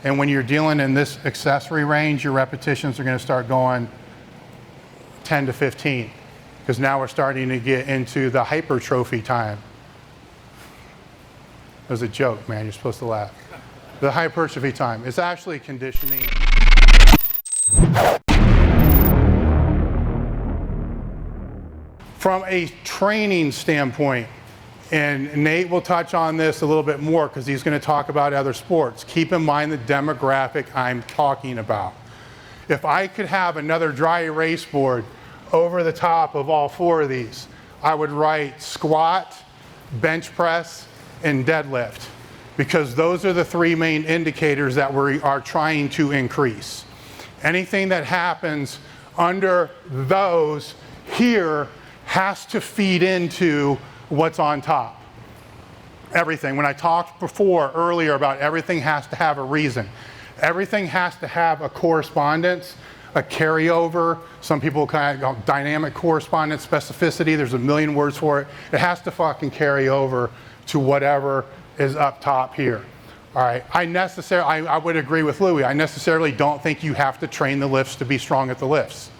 And when you're dealing in this accessory range, your repetitions are going to start going 10 to 15, because now we're starting to get into the hypertrophy time. It was a joke, man. You're supposed to laugh. The hypertrophy time. It's actually conditioning. From a training standpoint, and Nate will touch on this a little bit more because he's going to talk about other sports. Keep in mind the demographic I'm talking about. If I could have another dry erase board over the top of all four of these, I would write squat, bench press, and deadlift, because those are the three main indicators that we are trying to increase. Anything that happens under those here has to feed into what's on top. Everything. When I talked earlier about everything has to have a reason. Everything has to have a correspondence, a carryover. Some people kind of go dynamic correspondence, specificity. There's a million words for it. It has to fucking carry over to whatever is up top here. All right. I would agree with Louis. I necessarily don't think you have to train the lifts to be strong at the lifts.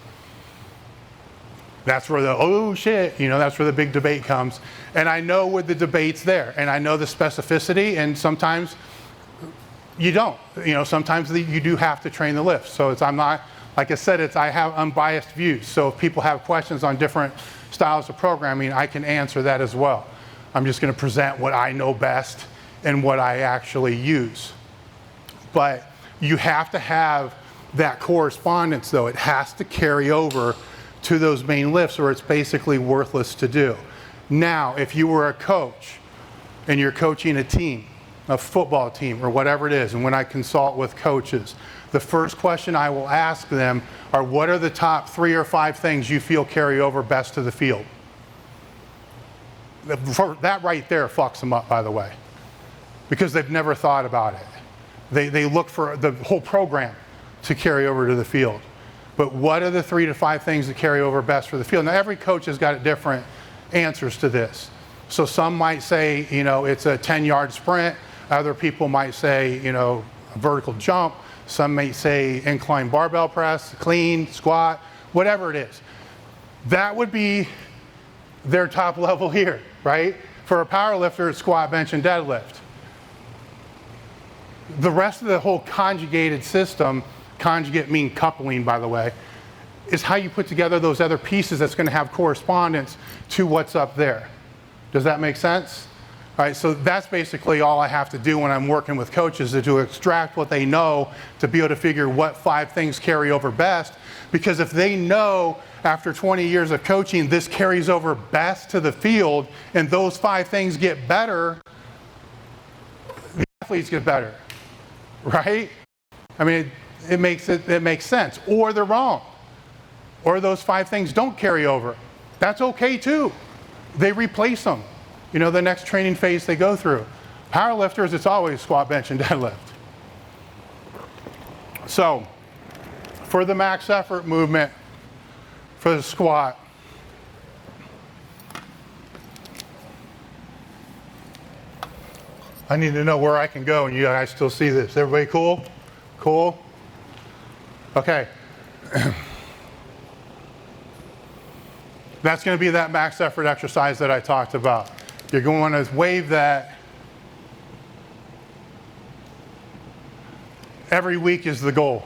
That's where that's where the big debate comes. And I know with the debates there, and I know the specificity, and sometimes you don't. Sometimes you do have to train the lifts. So like I said, I have unbiased views. So if people have questions on different styles of programming, I can answer that as well. I'm just going to present what I know best and what I actually use. But you have to have that correspondence, though. It has to carry over to those main lifts, or it's basically worthless to do. Now, if you were a coach and you're coaching a team, a football team or whatever it is, and when I consult with coaches, the first question I will ask them are, what are the top 3 or 5 things you feel carry over best to the field? That right there fucks them up, by the way, because they've never thought about it. They look for the whole program to carry over to the field. But what are the 3 to 5 things that carry over best for the field? Now, every coach has got different answers to this. So some might say, it's a 10-yard sprint. Other people might say, a vertical jump. Some may say incline barbell press, clean, squat, whatever it is. That would be their top level here, right? For a power lifter, it's squat, bench, and deadlift. The rest of the whole conjugated system, conjugate mean coupling, by the way, is how you put together those other pieces that's going to have correspondence to what's up there. Does that make sense? All right, so that's basically all I have to do when I'm working with coaches, is to extract what they know to be able to figure what 5 things carry over best. Because if they know after 20 years of coaching, this carries over best to the field, and those 5 things get better, the athletes get better, right? I mean, it makes sense. Or they're wrong. Or those 5 things don't carry over. That's okay too. They replace them. The next training phase they go through. Powerlifters, it's always squat, bench, and deadlift. So, for the max effort movement, for the squat, I need to know where I can go, and you guys still see this. Everybody cool? Cool? Okay. That's going to be that max effort exercise that I talked about. You're going to wave that. Every week is the goal.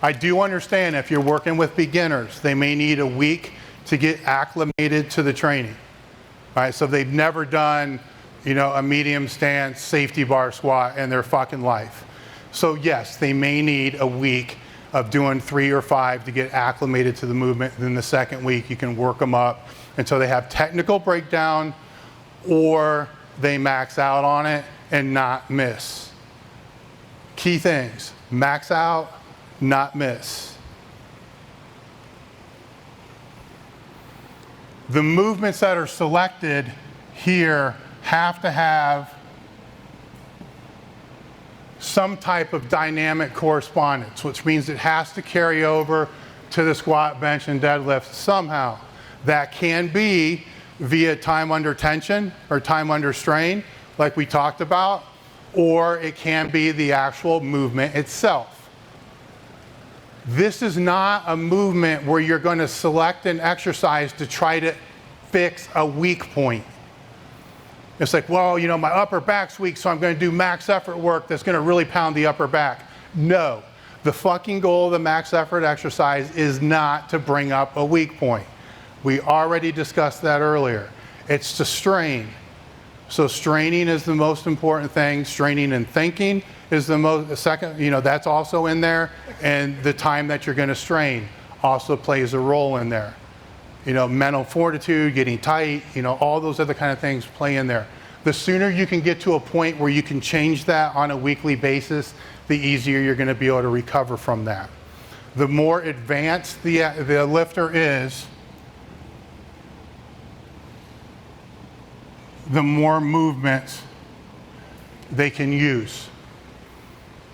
I do understand if you're working with beginners, they may need a week to get acclimated to the training. All right, so they've never done, a medium stance safety bar squat in their fucking life. So yes, they may need a week of doing 3 or 5 to get acclimated to the movement. And then the second week, you can work them up until they have technical breakdown, or they max out on it and not miss. Key things: max out, not miss. The movements that are selected here have to have some type of dynamic correspondence, which means it has to carry over to the squat, bench, and deadlift somehow. That can be via time under tension or time under strain, like we talked about, or it can be the actual movement itself. This is not a movement where you're going to select an exercise to try to fix a weak point. It's like, well, you know, my upper back's weak, so I'm going to do max effort work that's going to really pound the upper back. No, the fucking goal of the max effort exercise is not to bring up a weak point. We already discussed that earlier. It's to strain. So straining is the most important thing. Straining and thinking is the second, you know, that's also in there. And the time that you're going to strain also plays a role in there. You know, mental fortitude, getting tight, you know, all those other kind of things play in there. The sooner you can get to a point where you can change that on a weekly basis, the easier you're going to be able to recover from that. The more advanced the lifter is, the more movements they can use,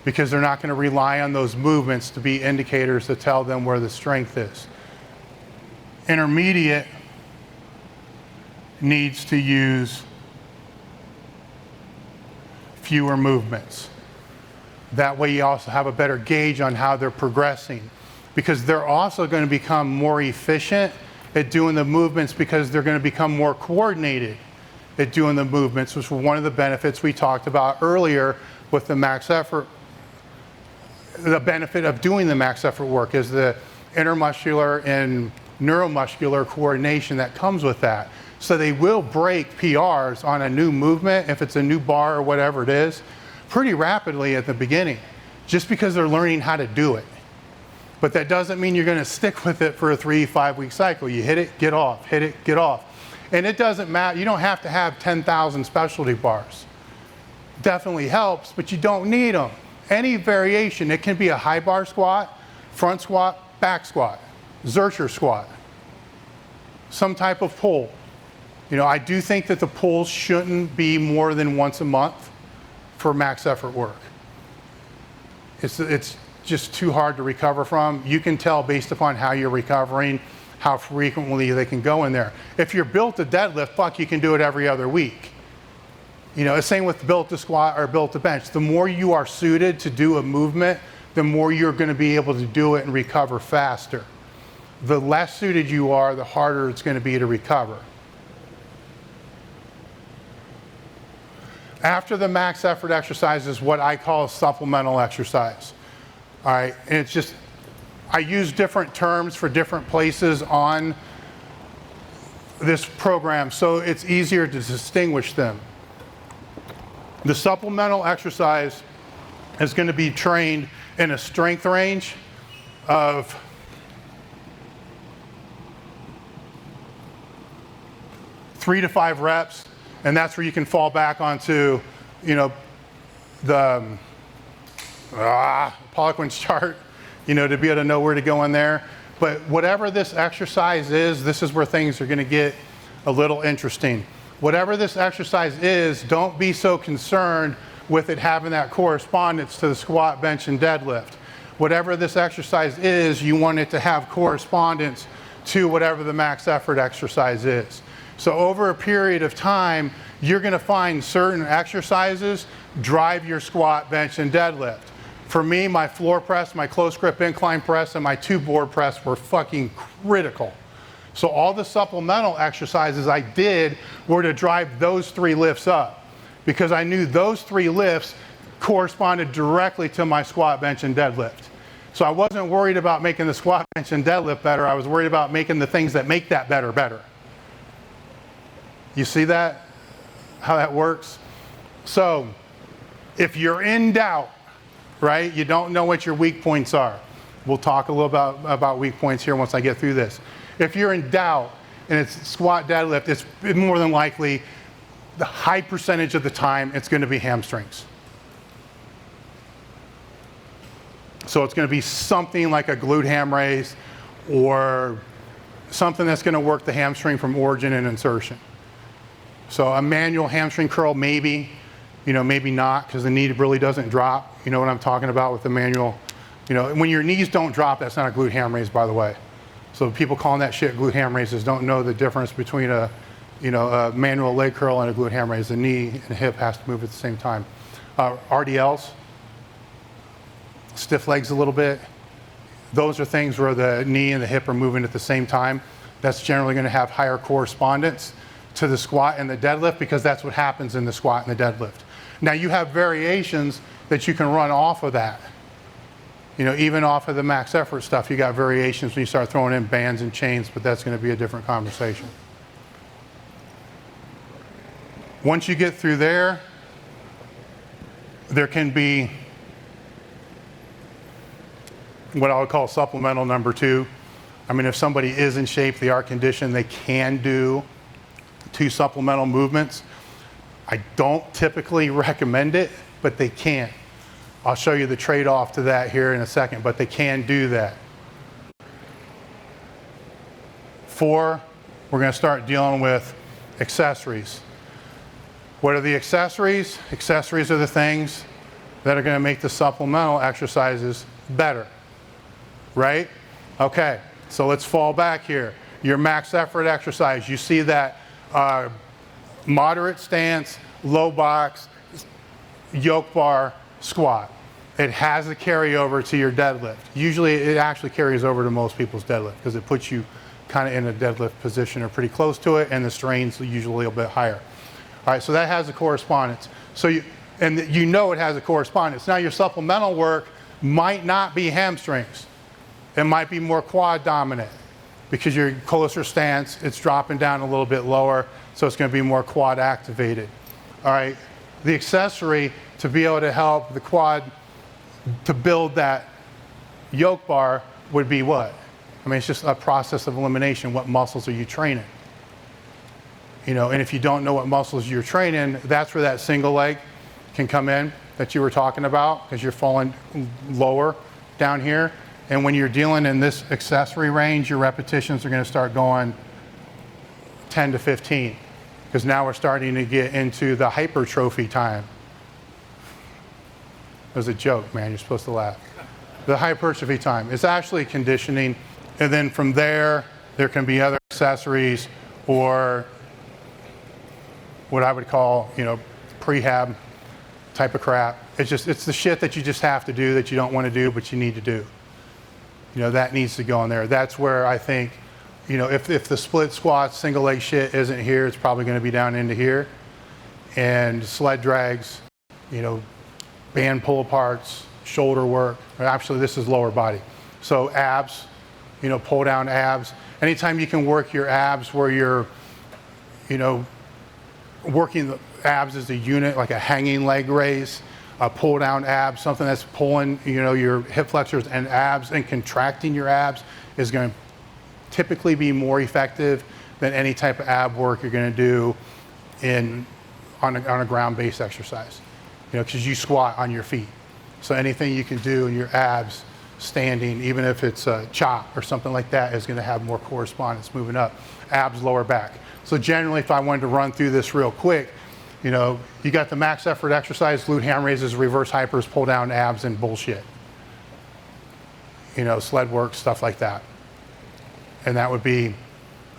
because they're not going to rely on those movements to be indicators to tell them where the strength is. Intermediate needs to use fewer movements. That way you also have a better gauge on how they're progressing, because they're also going to become more efficient at doing the movements, because they're going to become more coordinated at doing the movements, which was one of the benefits we talked about earlier with the max effort. The benefit of doing the max effort work is the intermuscular and neuromuscular coordination that comes with that. So they will break PRs on a new movement, if it's a new bar or whatever it is, pretty rapidly at the beginning, just because they're learning how to do it. But that doesn't mean you're going to stick with it for a 3-5 week cycle. You hit it, get off, hit it, get off. And it doesn't matter, you don't have to have 10,000 specialty bars. Definitely helps, but you don't need them. Any variation, it can be a high bar squat, front squat, back squat, Zercher squat, some type of pull. You know, I do think that the pulls shouldn't be more than once a month for max effort work. It's just too hard to recover from. You can tell based upon how you're recovering, how frequently they can go in there. If you're built to deadlift, fuck, you can do it every other week. You know, the same with built to squat or built to bench. The more you are suited to do a movement, the more you're going to be able to do it and recover faster. The less suited you are, the harder it's going to be to recover. After the max effort exercise is what I call a supplemental exercise. All right, and it's just, I use different terms for different places on this program, so it's easier to distinguish them. The supplemental exercise is going to be trained in a strength range of 3 to 5 reps, and that's where you can fall back onto, you know, the Poliquin's chart, you know, to be able to know where to go in there. But whatever this exercise is, this is where things are going to get a little interesting. Whatever this exercise is, don't be so concerned with it having that correspondence to the squat, bench, and deadlift. Whatever this exercise is, you want it to have correspondence to whatever the max effort exercise is. So over a period of time, you're going to find certain exercises drive your squat, bench, and deadlift. For me, my floor press, my close grip incline press, and my 2-board press were fucking critical. So all the supplemental exercises I did were to drive those 3 lifts up, because I knew those 3 lifts corresponded directly to my squat, bench, and deadlift. So I wasn't worried about making the squat, bench, and deadlift better. I was worried about making the things that make that better. You see that? How that works? So if you're in doubt, right, you don't know what your weak points are. We'll talk a little about weak points here once I get through this. If you're in doubt and it's squat, deadlift, it's more than likely, the high percentage of the time, it's going to be hamstrings. So it's going to be something like a glute ham raise, or something that's going to work the hamstring from origin and insertion. So a manual hamstring curl, maybe, you know, maybe not, because the knee really doesn't drop. You know what I'm talking about with the manual. You know, when your knees don't drop, that's not a glute ham raise, by the way. So people calling that shit glute ham raises don't know the difference between a manual leg curl and a glute ham raise. The knee and hip has to move at the same time. RDLs, stiff legs a little bit. Those are things where the knee and the hip are moving at the same time. That's generally going to have higher correspondence to the squat and the deadlift, because that's what happens in the squat and the deadlift. Now you have variations that you can run off of that. You know, even off of the max effort stuff, you got variations when you start throwing in bands and chains, but that's going to be a different conversation. Once you get through there, there can be what I would call supplemental number 2. I mean, if somebody is in shape, they are conditioned, they can do 2 supplemental movements. I don't typically recommend it, but they can. I'll show you the trade-off to that here in a second, but they can do that. 4, we're going to start dealing with accessories. What are the accessories? Accessories are the things that are going to make the supplemental exercises better, right? Okay, so let's fall back here. Your max effort exercise, you see that moderate stance, low box, yoke bar, squat. It has a carryover to your deadlift. Usually it actually carries over to most people's deadlift because it puts you kind of in a deadlift position or pretty close to it, and the strain's usually a bit higher. All right, so that has a correspondence. So you know it has a correspondence. Now your supplemental work might not be hamstrings. It might be more quad dominant because your closer stance, it's dropping down a little bit lower, so it's going to be more quad activated. All right, the accessory to be able to help the quad to build that yoke bar would be what? I mean, it's just a process of elimination. What muscles are you training? You know, and if you don't know what muscles you're training, that's where that single leg can come in that you were talking about, because you're falling lower down here. And when you're dealing in this accessory range, your repetitions are going to start going 10 to 15, because now we're starting to get into the hypertrophy time. It was a joke, man. You're supposed to laugh. The hypertrophy time is actually conditioning, and then from there can be other accessories or what I would call, you know, prehab type of crap. It's the shit that you just have to do that you don't want to do, but you need to do. You know, that needs to go in there. That's where I think, you know, if the split squats, single leg shit isn't here, it's probably going to be down into here. And sled drags, you know, band pull aparts, shoulder work. Actually, this is lower body. So abs, you know, pull down abs. Anytime you can work your abs where you're, you know, working the abs as a unit, like a hanging leg raise, a pull down abs, something that's pulling, you know, your hip flexors and abs and contracting your abs is going to typically be more effective than any type of ab work you're going to do on a ground-based exercise. You know, because you squat on your feet. So anything you can do in your abs standing, even if it's a chop or something like that, is going to have more correspondence moving up. Abs, lower back. So generally, if I wanted to run through this real quick, you know, you got the max effort exercise, glute ham raises, reverse hypers, pull down abs, and bullshit. You know, sled work, stuff like that. And that would be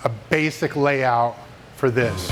a basic layout for this.